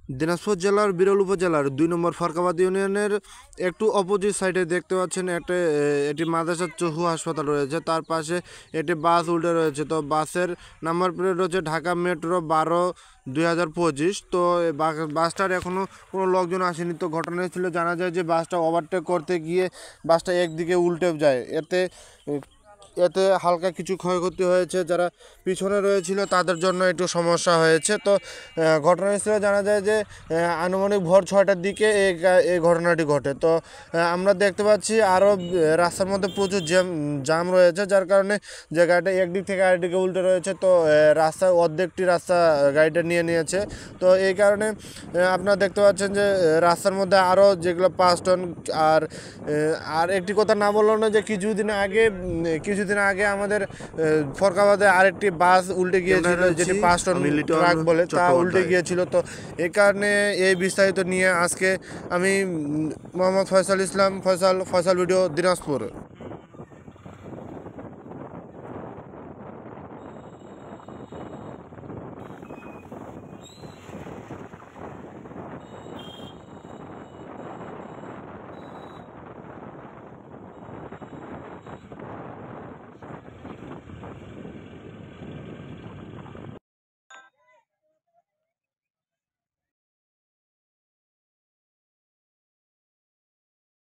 দিনাজপুর জেলার বিরল উপজেলার ২ নম্বর ফরকাবাদ ইউনিয়নের একটু অপোজিট সাইডে দেখতে পাচ্ছেন এটি মাদ্রাসা চহু হাসপাতাল রয়েছে, তার পাশে একটি বাস উল্টে রয়েছে। তো বাসের নাম্বার প্লেট রয়েছে ঢাকা মেট্রো 12/2025। তো বাসটার এখনও কোনো লোকজন আসেনি। তো ঘটনা ছিল, জানা যায় যে বাসটা ওভারটেক করতে গিয়ে বাসটা একদিকে উল্টে যায়। এতে হালকা কিছু ক্ষয়ক্ষতি হয়েছে, যারা পিছনে রয়েছিল তাদের জন্য একটু সমস্যা হয়েছে। তো ঘটনাস্থলে জানা যায় যে আনুমানিক ভোর 6টার দিকে এই ঘটনাটি ঘটে। তো আমরা দেখতে পাচ্ছি আরও রাস্তার মধ্যে প্রচুর জাম রয়েছে, যার কারণে যে গাড়িটা একদিক থেকে আরেকদিকে উল্টে রয়েছে। তো রাস্তার অর্ধেকটি রাস্তা গাড়িটা নিয়ে নিয়েছে। তো এই কারণে আপনারা দেখতে পাচ্ছেন যে রাস্তার মধ্যে আরও যেগুলো 5 টন। আর একটি কথা না বললো না যে কিছুদিন আগে আমাদের ফরকাবাদে আরেকটি বাস উল্টে গিয়েছিল, যেটি 5 টন ট্রাক বলে, তা উল্টে গিয়েছিল। তো এই কারণে এই বিস্তারিত নিয়ে আজকে আমি মোহাম্মদ ফয়সাল ইসলাম, ফয়সাল ভিডিও, দিনাজপুর।